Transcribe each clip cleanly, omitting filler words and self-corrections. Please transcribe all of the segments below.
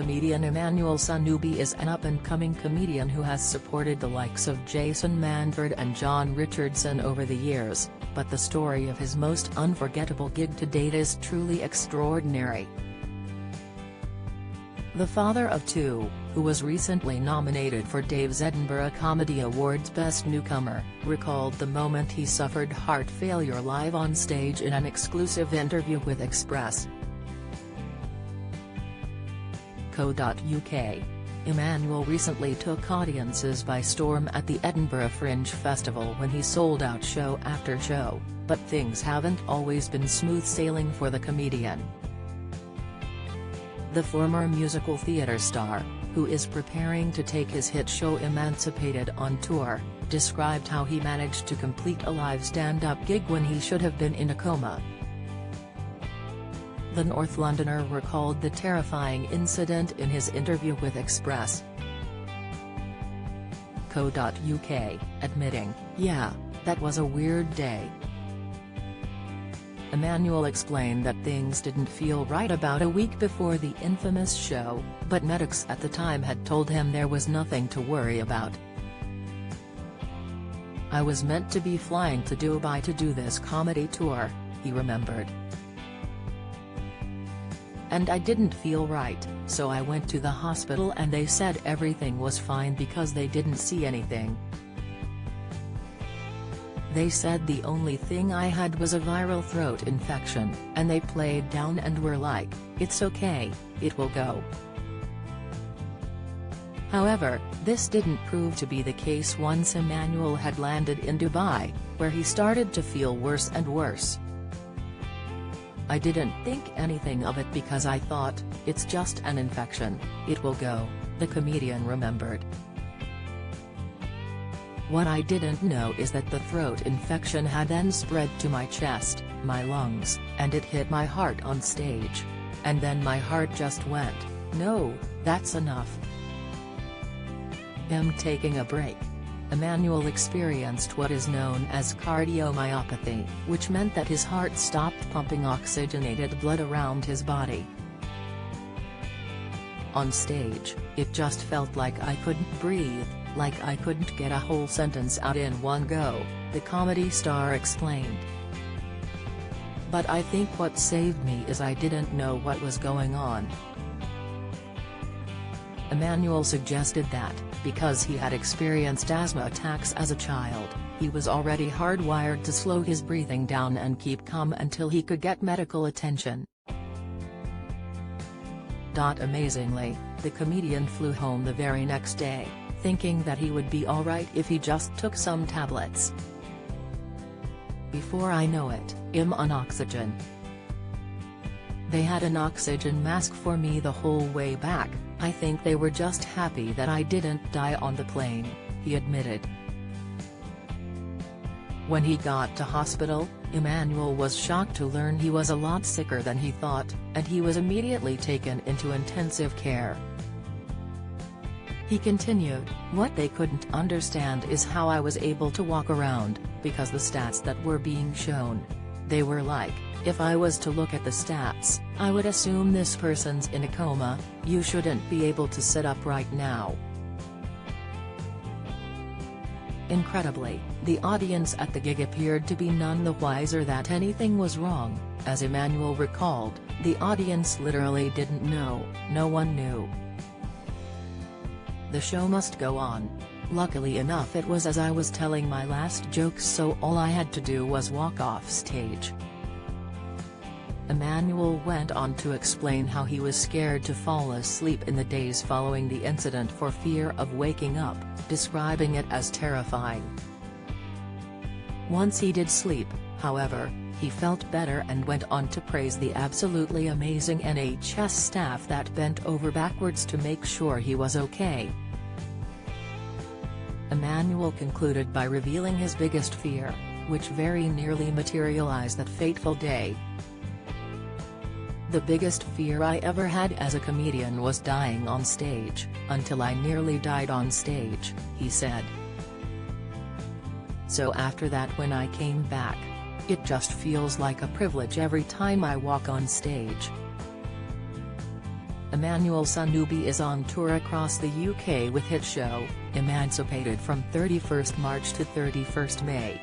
Comedian Emmanuel Sonubi is an up-and-coming comedian who has supported the likes of Jason Manford and John Richardson over the years, but the story of his most unforgettable gig to date is truly extraordinary. The father of two, who was recently nominated for Dave's Edinburgh Comedy Awards Best Newcomer, recalled the moment he suffered heart failure live on stage in an exclusive interview with Express.co.uk. Emmanuel recently took audiences by storm at the Edinburgh Fringe Festival when he sold out show after show, but things haven't always been smooth sailing for the comedian. The former musical theatre star, who is preparing to take his hit show Emancipated on tour, described how he managed to complete a live stand-up gig when he should have been in a coma. The North Londoner recalled the terrifying incident in his interview with Express.co.uk, admitting, "Yeah, that was a weird day." Emmanuel explained that things didn't feel right about a week before the infamous show, but medics at the time had told him there was nothing to worry about. "I was meant to be flying to Dubai to do this comedy tour," he remembered. "And I didn't feel right, so I went to the hospital and they said everything was fine because they didn't see anything. They said the only thing I had was a viral throat infection, and they played down and were like, 'It's okay, it will go.'" However, this didn't prove to be the case once Emmanuel had landed in Dubai, where he started to feel worse and worse. "I didn't think anything of it because I thought, it's just an infection, it will go," the comedian remembered. "What I didn't know is that the throat infection had then spread to my chest, my lungs, and it hit my heart on stage. And then my heart just went, 'No, that's enough.'" Taking a break. Emmanuel experienced what is known as cardiomyopathy, which meant that his heart stopped pumping oxygenated blood around his body. "On stage, it just felt like I couldn't breathe, like I couldn't get a whole sentence out in one go," the comedy star explained. "But I think what saved me is I didn't know what was going on." Emmanuel suggested that, because he had experienced asthma attacks as a child, he was already hardwired to slow his breathing down and keep calm until he could get medical attention. Amazingly, the comedian flew home the very next day, thinking that he would be alright if he just took some tablets. "Before I know it, I'm on oxygen. They had an oxygen mask for me the whole way back. I think they were just happy that I didn't die on the plane," he admitted. When he got to hospital, Emmanuel was shocked to learn he was a lot sicker than he thought, and he was immediately taken into intensive care. He continued, "What they couldn't understand is how I was able to walk around, because the stats that were being shown. They were like, if I was to look at the stats, I would assume this person's in a coma, you shouldn't be able to sit up right now." Incredibly, the audience at the gig appeared to be none the wiser that anything was wrong. As Emmanuel recalled, the audience literally didn't know, no one knew. "The show must go on. Luckily enough it was as I was telling my last jokes, so all I had to do was walk off stage." Emmanuel went on to explain how he was scared to fall asleep in the days following the incident for fear of waking up, describing it as terrifying. Once he did sleep, however, he felt better and went on to praise the absolutely amazing NHS staff that bent over backwards to make sure he was okay. Emmanuel concluded by revealing his biggest fear, which very nearly materialized that fateful day. "The biggest fear I ever had as a comedian was dying on stage, until I nearly died on stage," he said. "So after that when I came back, it just feels like a privilege every time I walk on stage." Emmanuel Sonubi is on tour across the UK with hit show, Emancipated from 31st March to 31st May.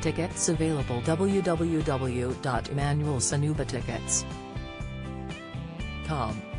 Tickets available www.emmanuelsonubitickets.com